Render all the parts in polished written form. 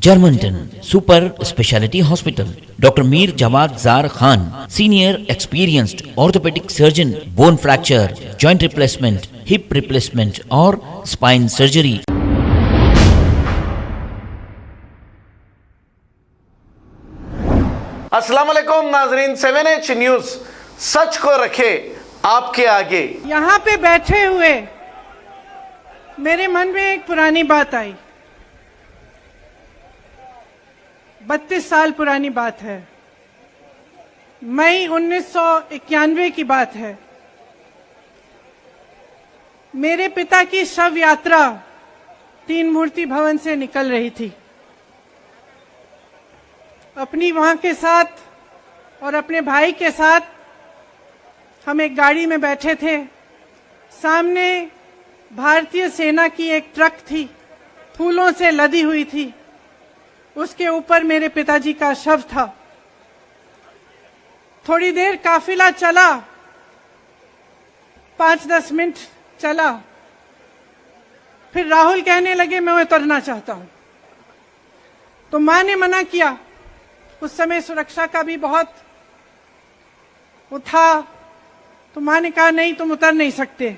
Germantown Super Speciality Hospital. Dr. Mir Jawad Zar Khan, Senior Experienced Orthopedic Surgeon, Bone Fracture, Joint Replacement, Hip Replacement और Spine Surgery. अस्सलाम वालेकुम नाजरीन, 7H news सच को रखे आपके आगे। यहाँ पे बैठे हुए मेरे मन में एक पुरानी बात आई। 32 साल पुरानी बात है। मई 1991 की बात है। मेरे पिता की शव यात्रा तीन मूर्ति भवन से निकल रही थी। अपनी मां के साथ और अपने भाई के साथ हम एक गाड़ी में बैठे थे। सामने भारतीय सेना की एक ट्रक थी, फूलों से लदी हुई थी। उसके ऊपर मेरे पिताजी का शव था। थोड़ी देर काफिला चला, 5-10 मिनट चला। फिर राहुल कहने लगे मैं उतरना चाहता हूं। तो मां ने मना किया। उस समय सुरक्षा का भी बहुत वो था, तो मां ने कहा नहीं, तुम उतर नहीं सकते।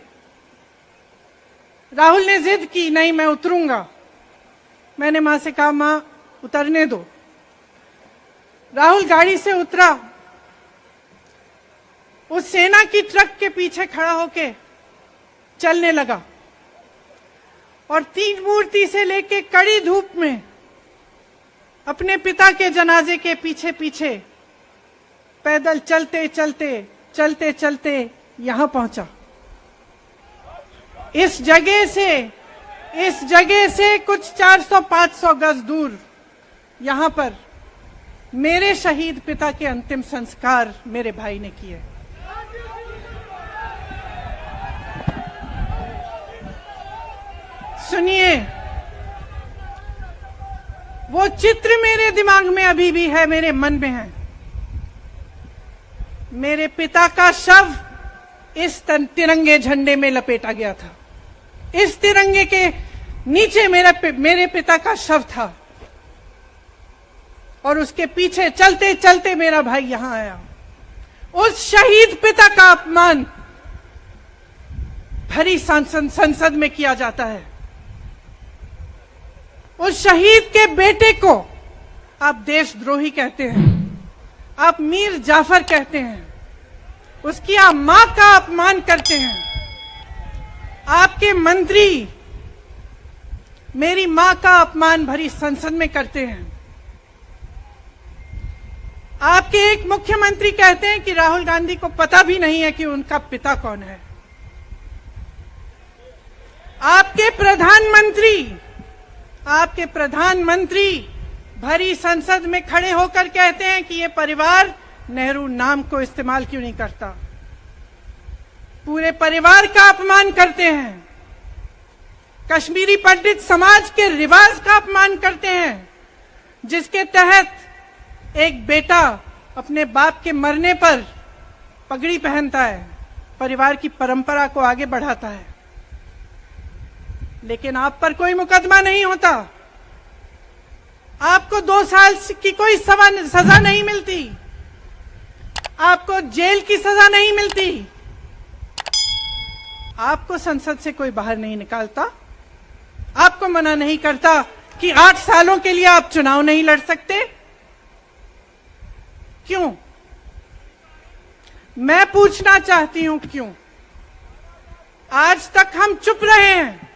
राहुल ने जिद की, नहीं मैं उतरूंगा। मैंने मां से कहा मां उतरने दो। राहुल गाड़ी से उतरा। उस सेना की ट्रक के पीछे खड़ा होके चलने लगा और तीन मूर्ति से लेके कड़ी धूप में अपने पिता के जनाजे के पीछे पीछे पैदल चलते चलते चलते चलते यहां पहुंचा। इस जगह से कुछ 400-500 गज दूर यहां पर मेरे शहीद पिता के अंतिम संस्कार मेरे भाई ने किए। सुनिए, वो चित्र मेरे दिमाग में अभी भी है, मेरे मन में है। मेरे पिता का शव इस तिरंगे झंडे में लपेटा गया था। इस तिरंगे के नीचे मेरे पिता का शव था और उसके पीछे चलते चलते मेरा भाई यहां आया। उस शहीद पिता का अपमान भरी संसद में किया जाता है। उस शहीद के बेटे को आप देशद्रोही कहते हैं, आप मीर जाफर कहते हैं, उसकी आप मां का अपमान करते हैं। आपके मंत्री मेरी मां का अपमान भरी संसद में करते हैं। आपके एक मुख्यमंत्री कहते हैं कि राहुल गांधी को पता भी नहीं है कि उनका पिता कौन है। आपके प्रधानमंत्री भरी संसद में खड़े होकर कहते हैं कि ये परिवार नेहरू नाम को इस्तेमाल क्यों नहीं करता। पूरे परिवार का अपमान करते हैं। कश्मीरी पंडित समाज के रिवाज का अपमान करते हैं, जिसके तहत एक बेटा अपने बाप के मरने पर पगड़ी पहनता है, परिवार की परंपरा को आगे बढ़ाता है। लेकिन आप पर कोई मुकदमा नहीं होता। आपको 2 साल की कोई सजा नहीं मिलती। आपको जेल की सजा नहीं मिलती। आपको संसद से कोई बाहर नहीं निकालता। आपको मना नहीं करता कि 8 सालों के लिए आप चुनाव नहीं लड़ सकते। क्यों? मैं पूछना चाहती हूं क्यों? आज तक हम चुप रहे हैं।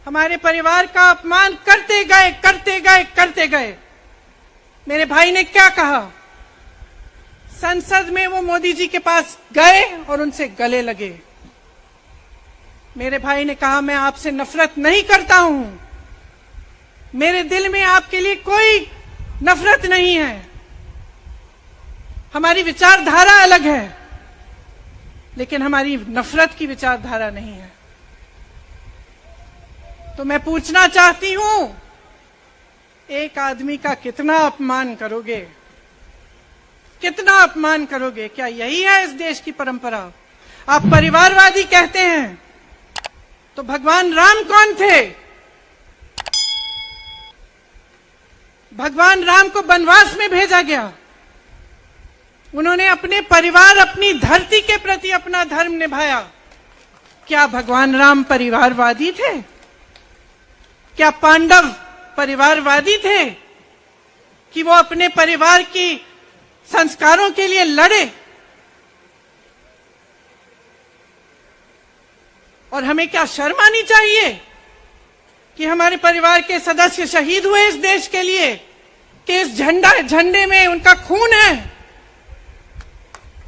हमारे परिवार का अपमान करते गए। मेरे भाई ने क्या कहा? संसद में वो मोदी जी के पास गए और उनसे गले लगे। मेरे भाई ने कहा मैं आपसे नफरत नहीं करता हूं, मेरे दिल में आपके लिए कोई नफरत नहीं है। हमारी विचारधारा अलग है, लेकिन हमारी नफरत की विचारधारा नहीं है। तो मैं पूछना चाहती हूं, एक आदमी का कितना अपमान करोगे? कितना अपमान करोगे? क्या यही है इस देश की परंपरा? आप परिवारवादी कहते हैं, तो भगवान राम कौन थे? भगवान राम को वनवास में भेजा गया, उन्होंने अपने परिवार, अपनी धरती के प्रति अपना धर्म निभाया। क्या भगवान राम परिवारवादी थे? क्या पांडव परिवारवादी थे कि वो अपने परिवार की संस्कारों के लिए लड़े? और हमें क्या शर्म आनी चाहिए कि हमारे परिवार के सदस्य शहीद हुए इस देश के लिए, कि इस झंडे में उनका खून है,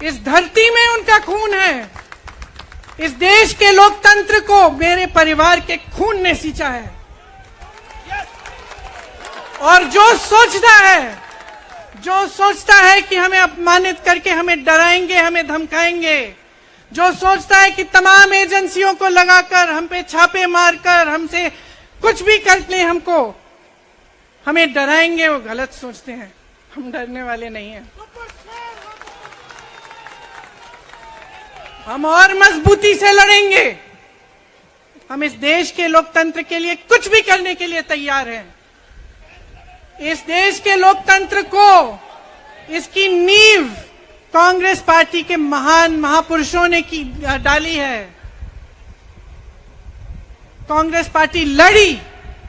इस धरती में उनका खून है, इस देश के लोकतंत्र को मेरे परिवार के खून ने सींचा है। और जो सोचता है कि हमें अपमानित करके हमें डराएंगे, हमें धमकाएंगे, जो सोचता है कि तमाम एजेंसियों को लगाकर हम पे छापे मारकर हमसे कुछ भी कर ले, हमको हमें डराएंगे, वो गलत सोचते हैं। हम डरने वाले नहीं हैं। हम और मजबूती से लड़ेंगे। हम इस देश के लोकतंत्र के लिए कुछ भी करने के लिए तैयार हैं। इस देश के लोकतंत्र को, इसकी नींव कांग्रेस पार्टी के महान महापुरुषों ने डाली है। कांग्रेस पार्टी लड़ी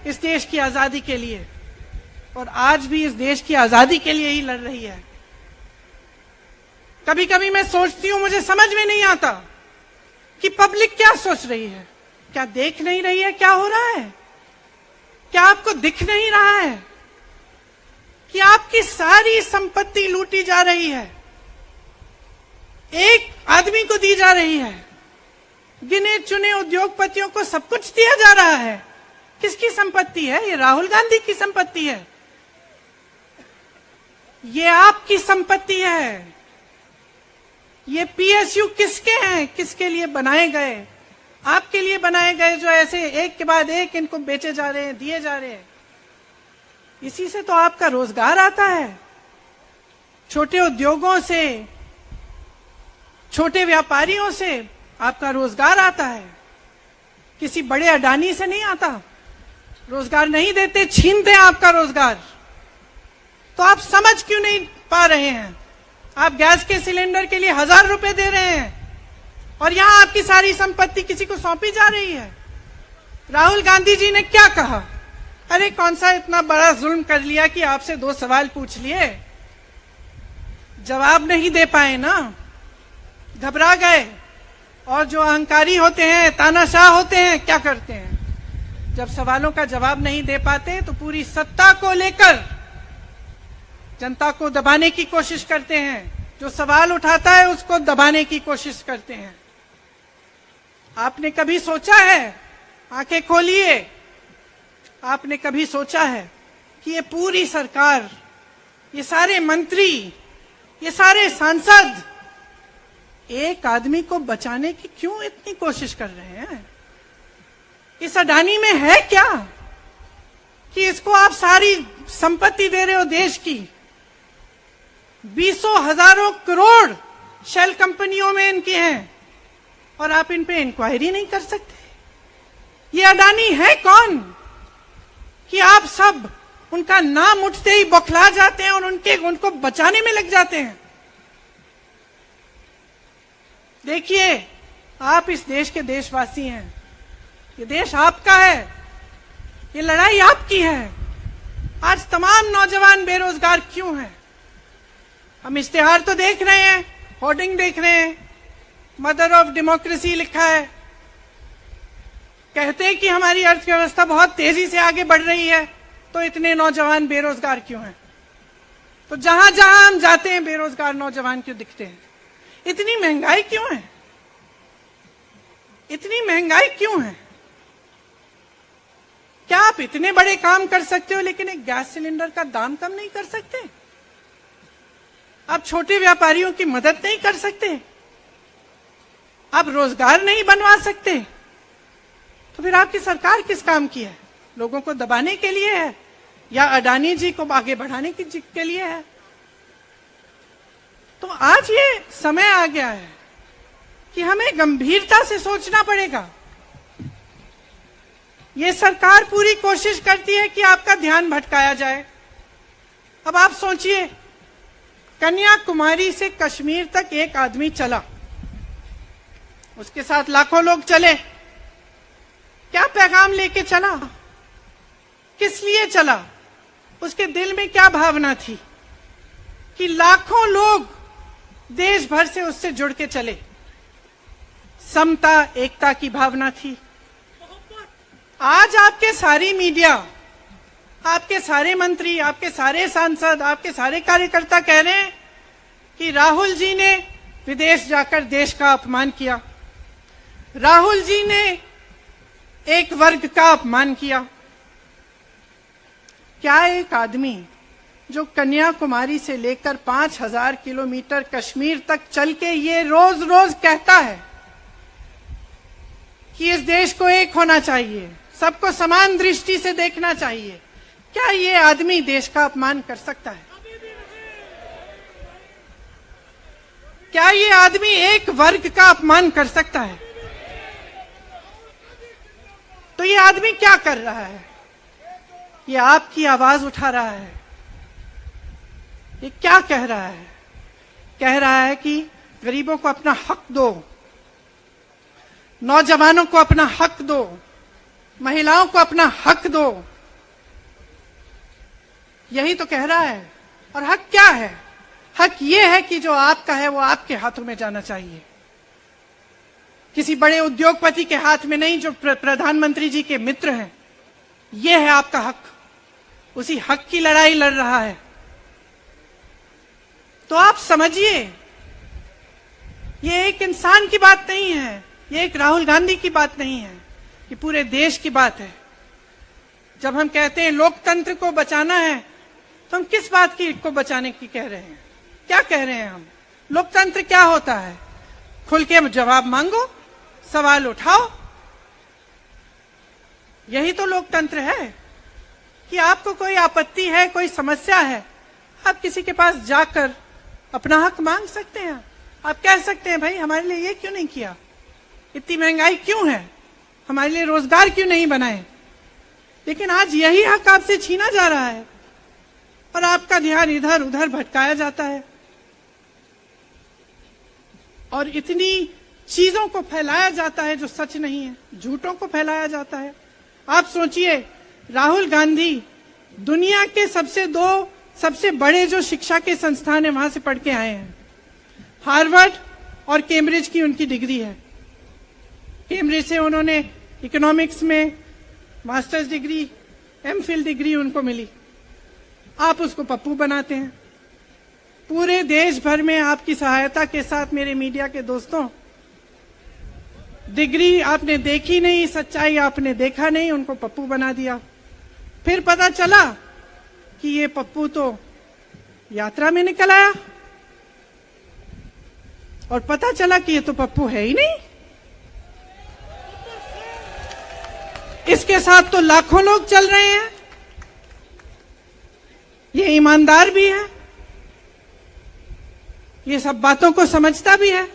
इस देश की आजादी के लिए और आज भी इस देश की आजादी के लिए ही लड़ रही है। कभी कभी मैं सोचती हूं, मुझे समझ में नहीं आता कि पब्लिक क्या सोच रही है। क्या देख नहीं रही है क्या हो रहा है? क्या आपको दिख नहीं रहा है कि आपकी सारी संपत्ति लूटी जा रही है, एक आदमी को दी जा रही है, गिने चुने उद्योगपतियों को सब कुछ दिया जा रहा है? किसकी संपत्ति है? ये राहुल गांधी की संपत्ति है, ये आपकी संपत्ति है। ये पीएसयू किसके हैं? किसके लिए बनाए गए? आपके लिए बनाए गए, जो ऐसे एक के बाद एक इनको बेचे जा रहे हैं, दिए जा रहे हैं। इसी से तो आपका रोजगार आता है। छोटे उद्योगों से, छोटे व्यापारियों से आपका रोजगार आता है। किसी बड़े अडानी से नहीं आता। रोजगार नहीं देते, छीनते हैं आपका रोजगार। तो आप समझ क्यों नहीं पा रहे हैं? आप गैस के सिलेंडर के लिए 1000 रुपए दे रहे हैं और यहां आपकी सारी संपत्ति किसी को सौंपी जा रही है। राहुल गांधी जी ने क्या कहा? अरे कौन सा इतना बड़ा जुल्म कर लिया कि आपसे 2 सवाल पूछ लिए, जवाब नहीं दे पाए ना, घबरा गए। और जो अहंकारी होते हैं, तानाशाह होते हैं, क्या करते हैं? जब सवालों का जवाब नहीं दे पाते तो पूरी सत्ता को लेकर जनता को दबाने की कोशिश करते हैं। जो सवाल उठाता है उसको दबाने की कोशिश करते हैं। आपने कभी सोचा है, आंखें खोलिए, आपने कभी सोचा है कि ये पूरी सरकार, ये सारे मंत्री, ये सारे सांसद एक आदमी को बचाने की क्यों इतनी कोशिश कर रहे हैं? इस अडानी में है क्या कि इसको आप सारी संपत्ति दे रहे हो देश की? 20 हजारों करोड़ शेल कंपनियों में इनकी हैं और आप इन पे इंक्वायरी नहीं कर सकते। ये अडानी है कौन कि आप सब उनका नाम उठते ही बौखला जाते हैं और उनको बचाने में लग जाते हैं? देखिए, आप इस देश के देशवासी हैं, ये देश आपका है, ये लड़ाई आपकी है। आज तमाम नौजवान बेरोजगार क्यों हैं? हम इश्तेहार तो देख रहे हैं, होर्डिंग देख रहे हैं, मदर ऑफ डेमोक्रेसी लिखा है, कहते हैं कि हमारी अर्थव्यवस्था बहुत तेजी से आगे बढ़ रही है, तो इतने नौजवान बेरोजगार क्यों हैं? तो जहां जहां हम जाते हैं बेरोजगार नौजवान क्यों दिखते हैं? इतनी महंगाई क्यों है? इतनी महंगाई क्यों है? क्या आप इतने बड़े काम कर सकते हो लेकिन एक गैस सिलेंडर का दाम कम नहीं कर सकते? आप छोटे व्यापारियों की मदद नहीं कर सकते? आप रोजगार नहीं बनवा सकते? तो फिर आपकी सरकार किस काम की है? लोगों को दबाने के लिए है या अडानी जी को आगे बढ़ाने के लिए है? तो आज ये समय आ गया है कि हमें गंभीरता से सोचना पड़ेगा। ये सरकार पूरी कोशिश करती है कि आपका ध्यान भटकाया जाए, अब आप सोचिए, कन्याकुमारी से कश्मीर तक एक आदमी चला, उसके साथ लाखों लोग चले। क्या पैगाम लेके चला, किस लिए चला, उसके दिल में क्या भावना थी कि लाखों लोग देश भर से उससे जुड़ के चले? समता, एकता की भावना थी। आज आपके सारी मीडिया, आपके सारे मंत्री, आपके सारे सांसद, आपके सारे कार्यकर्ता कह रहे हैं कि राहुल जी ने विदेश जाकर देश का अपमान किया, राहुल जी ने एक वर्ग का अपमान किया। क्या एक आदमी जो कन्याकुमारी से लेकर 5000 किलोमीटर कश्मीर तक चल के ये रोज रोज कहता है कि इस देश को एक होना चाहिए, सबको समान दृष्टि से देखना चाहिए, क्या ये आदमी देश का अपमान कर सकता है? क्या ये आदमी एक वर्ग का अपमान कर सकता है? तो ये आदमी क्या कर रहा है? ये आपकी आवाज उठा रहा है। ये क्या कह रहा है? कह रहा है कि गरीबों को अपना हक दो, नौजवानों को अपना हक दो, महिलाओं को अपना हक दो। यही तो कह रहा है। और हक क्या है? हक ये है कि जो आपका है वो आपके हाथों में जाना चाहिए, किसी बड़े उद्योगपति के हाथ में नहीं, जो प्रधानमंत्री जी के मित्र हैं। ये है आपका हक। उसी हक की लड़ाई लड़ रहा है। तो आप समझिए, ये एक इंसान की बात नहीं है, ये एक राहुल गांधी की बात नहीं है, ये पूरे देश की बात है। जब हम कहते हैं लोकतंत्र को बचाना है, तो हम किस बात की को बचाने की कह रहे हैं? क्या कह रहे हैं हम? लोकतंत्र क्या होता है? खुल के जवाब मांगो, सवाल उठाओ। यही तो लोकतंत्र है कि आपको कोई आपत्ति है, कोई समस्या है, आप किसी के पास जाकर अपना हक मांग सकते हैं। आप कह सकते हैं, भाई हमारे लिए ये क्यों नहीं किया, इतनी महंगाई क्यों है, हमारे लिए रोजगार क्यों नहीं बनाए। लेकिन आज यही हक आपसे छीना जा रहा है और आपका ध्यान इधर उधर भटकाया जाता है और इतनी चीजों को फैलाया जाता है जो सच नहीं है, झूठों को फैलाया जाता है। आप सोचिए, राहुल गांधी दुनिया के सबसे बड़े जो शिक्षा के संस्थान है वहां से पढ़ के आए हैं। हार्वर्ड और कैम्ब्रिज की उनकी डिग्री है। कैम्ब्रिज से उन्होंने इकोनॉमिक्स में मास्टर्स डिग्री, एमफिल डिग्री उनको मिली। आप उसको पप्पू बनाते हैं। पूरे देश भर में आपकी सहायता के साथ, मेरे मीडिया के दोस्तों, डिग्री आपने देखी नहीं, सच्चाई आपने देखा नहीं, उनको पप्पू बना दिया। फिर पता चला कि ये पप्पू तो यात्रा में निकल आया और पता चला कि ये तो पप्पू है ही नहीं। इसके साथ तो लाखों लोग चल रहे हैं। ये ईमानदार भी है, ये सब बातों को समझता भी है,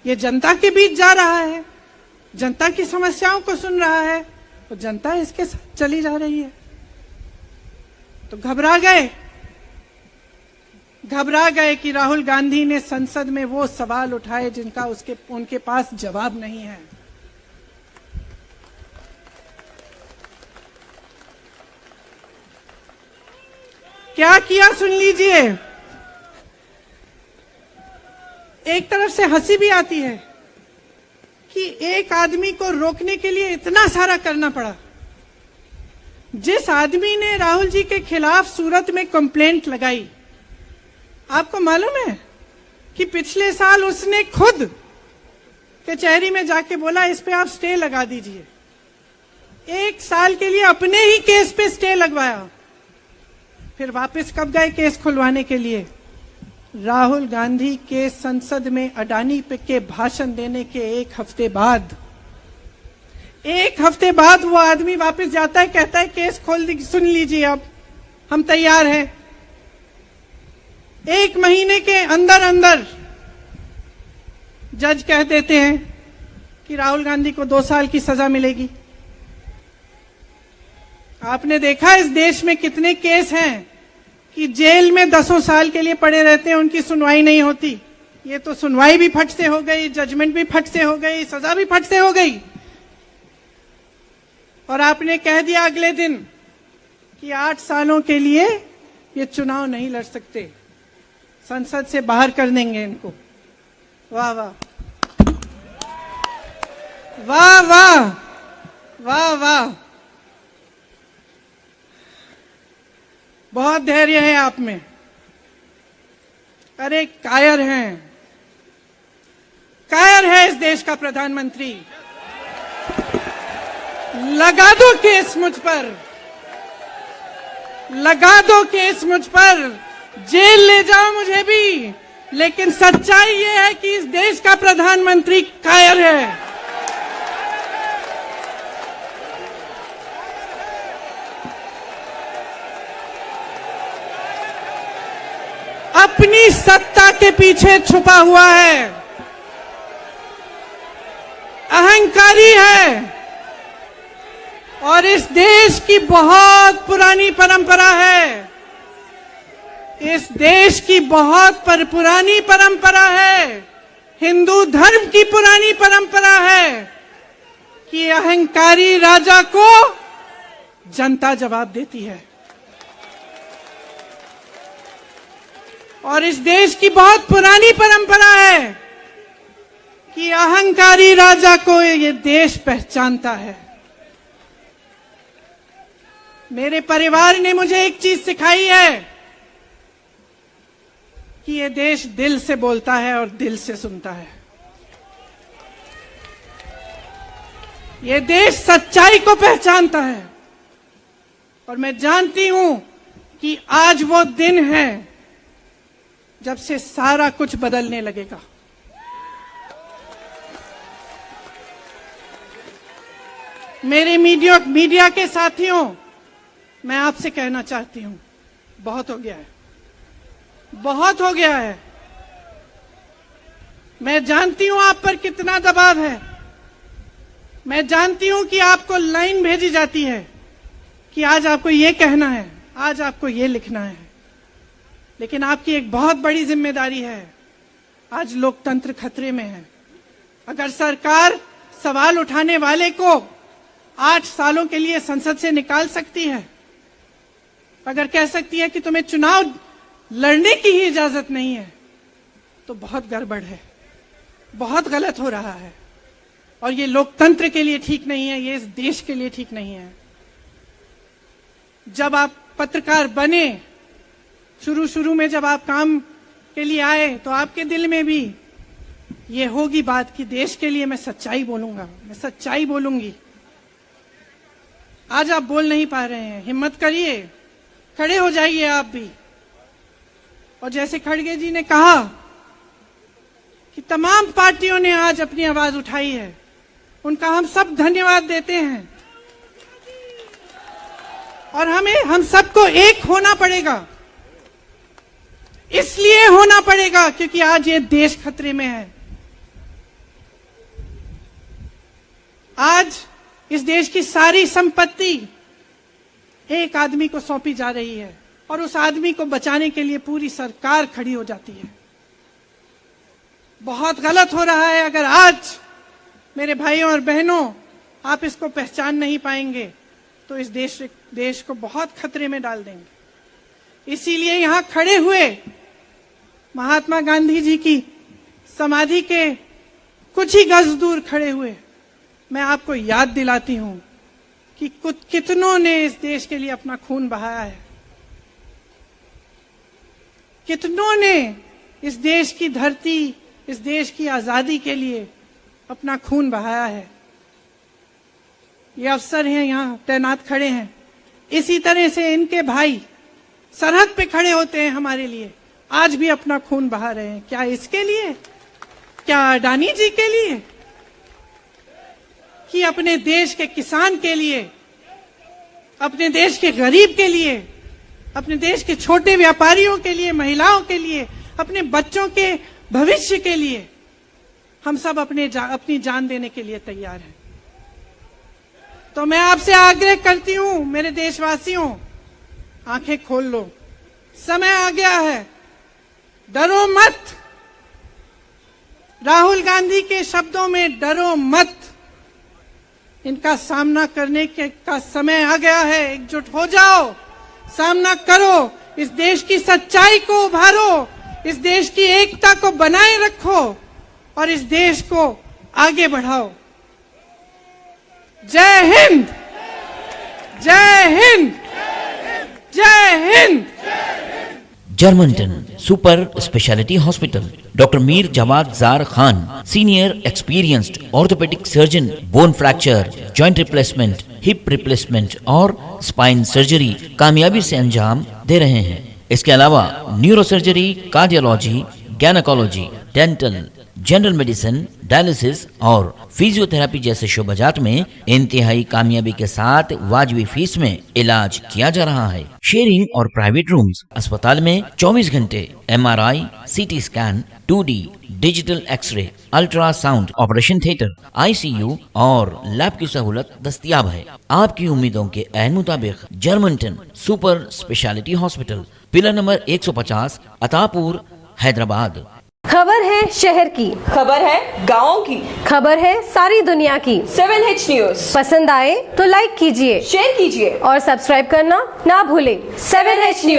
ये जनता के बीच जा रहा है, जनता की समस्याओं को सुन रहा है, तो जनता इसके साथ चली जा रही है। तो घबरा गए कि राहुल गांधी ने संसद में वो सवाल उठाए जिनका उनके पास जवाब नहीं है। क्या किया सुन लीजिए। एक तरफ से हंसी भी आती है कि एक आदमी को रोकने के लिए इतना सारा करना पड़ा। जिस आदमी ने राहुल जी के खिलाफ सूरत में कंप्लेंट लगाई, आपको मालूम है कि पिछले साल उसने खुद कचहरी में जाके बोला इस पे आप स्टे लगा दीजिए। 1 साल के लिए अपने ही केस पे स्टे लगवाया। फिर वापस कब गए केस खुलवाने के लिए? राहुल गांधी के संसद में अडानी पे के भाषण देने के 1 हफ्ते बाद। 1 हफ्ते बाद वो आदमी वापस जाता है, कहता है केस खोल दी, सुन लीजिए अब हम तैयार हैं। 1 महीने के अंदर अंदर जज कह देते हैं कि राहुल गांधी को 2 साल की सजा मिलेगी। आपने देखा इस देश में कितने केस हैं कि जेल में 10 साल के लिए पड़े रहते हैं, उनकी सुनवाई नहीं होती। ये तो सुनवाई भी फट से हो गई, जजमेंट भी फट से हो गई, सजा भी फट से हो गई। और आपने कह दिया अगले दिन कि 8 सालों के लिए ये चुनाव नहीं लड़ सकते, संसद से बाहर कर देंगे इनको। वाह वाह वाह वाह वाह वाह, बहुत धैर्य है आप में। अरे कायर हैं, कायर है इस देश का प्रधानमंत्री। लगा दो केस मुझ पर, लगा दो केस मुझ पर, जेल ले जाओ मुझे भी, लेकिन सच्चाई ये है कि इस देश का प्रधानमंत्री कायर है। अपनी सत्ता के पीछे छुपा हुआ है, अहंकारी है, और इस देश की बहुत पुरानी परंपरा है, इस देश की बहुत पुरानी परंपरा है, हिंदू धर्म की पुरानी परंपरा है कि अहंकारी राजा को जनता जवाब देती है। और इस देश की बहुत पुरानी परंपरा है कि अहंकारी राजा को ये देश पहचानता है। मेरे परिवार ने मुझे एक चीज सिखाई है कि ये देश दिल से बोलता है और दिल से सुनता है। ये देश सच्चाई को पहचानता है, और मैं जानती हूं कि आज वो दिन है जब से सारा कुछ बदलने लगेगा। मेरे मीडिया के साथियों, मैं आपसे कहना चाहती हूं, बहुत हो गया है, बहुत हो गया है। मैं जानती हूं आप पर कितना दबाव है, मैं जानती हूं कि आपको लाइन भेजी जाती है कि आज आपको ये कहना है, आज आपको ये लिखना है, लेकिन आपकी एक बहुत बड़ी जिम्मेदारी है। आज लोकतंत्र खतरे में है। अगर सरकार सवाल उठाने वाले को 8 सालों के लिए संसद से निकाल सकती है, अगर कह सकती है कि तुम्हें चुनाव लड़ने की ही इजाजत नहीं है, तो बहुत गड़बड़ है, बहुत गलत हो रहा है, और ये लोकतंत्र के लिए ठीक नहीं है, ये इस देश के लिए ठीक नहीं है। जब आप पत्रकार बने, शुरू में जब आप काम के लिए आए, तो आपके दिल में भी ये होगी बात कि देश के लिए मैं सच्चाई बोलूंगा, मैं सच्चाई बोलूंगी। आज आप बोल नहीं पा रहे हैं, हिम्मत करिए, खड़े हो जाइए आप भी। और जैसे खड़गे जी ने कहा कि तमाम पार्टियों ने आज अपनी आवाज उठाई है, उनका हम सब धन्यवाद देते हैं। और हम सबको एक होना पड़ेगा, इसलिए होना पड़ेगा क्योंकि आज ये देश खतरे में है। आज इस देश की सारी संपत्ति एक आदमी को सौंपी जा रही है, और उस आदमी को बचाने के लिए पूरी सरकार खड़ी हो जाती है। बहुत गलत हो रहा है। अगर आज मेरे भाइयों और बहनों आप इसको पहचान नहीं पाएंगे, तो इस देश को बहुत खतरे में डाल देंगे। इसीलिए यहां खड़े हुए महात्मा गांधी जी की समाधि के कुछ ही गज दूर खड़े हुए मैं आपको याद दिलाती हूं कि कितनों ने इस देश के लिए अपना खून बहाया है, कितनों ने इस देश की धरती, इस देश की आजादी के लिए अपना खून बहाया है। ये अफसर हैं यहां तैनात खड़े हैं, इसी तरह से इनके भाई सरहद पे खड़े होते हैं हमारे लिए, आज भी अपना खून बहा रहे हैं। क्या इसके लिए, क्या अडानी जी के लिए, कि अपने देश के किसान के लिए, अपने देश के गरीब के लिए, अपने देश के छोटे व्यापारियों के लिए, महिलाओं के लिए, अपने बच्चों के भविष्य के लिए हम सब अपनी जान देने के लिए तैयार हैं। तो मैं आपसे आग्रह करती हूं, मेरे देशवासियों, आंखें खोल लो, समय आ गया है, डरो मत। राहुल गांधी के शब्दों में डरो मत। इनका सामना करने का समय आ गया है। एकजुट हो जाओ, सामना करो, इस देश की सच्चाई को उभारो, इस देश की एकता को बनाए रखो और इस देश को आगे बढ़ाओ। जय हिंद, जय हिंद, जय Hind. Germantown super speciality hospital, doctor Mir Jawad Zar Khan, senior experienced orthopaedic surgeon, bone fracture, joint replacement, hip replacement और स्पाइन सर्जरी कामयाबी से अंजाम दे रहे हैं। इसके अलावा neuro surgery, cardiology, gynaecology, dental, general medicine, dialysis और फिजियोथेरेपी जैसे शोबाजात में इंतहाई कामयाबी के साथ वाजबी फीस में इलाज किया जा रहा है। शेयरिंग और प्राइवेट रूम्स, अस्पताल में 24 घंटे MRI, CT scan, 2D digital x ray, ultrasound, operation theatre, ICU और लैब की सहूलत दस्तयाब है। आपकी उम्मीदों के ऐन मुताबिक Germanten super speciality hospital, pillar number 150, Attapur, Hyderabad. खबर है शहर की, खबर है गाँव की, खबर है सारी दुनिया की। 7H न्यूज पसंद आए तो लाइक कीजिए, शेयर कीजिए और सब्सक्राइब करना ना भूलें। 7H news.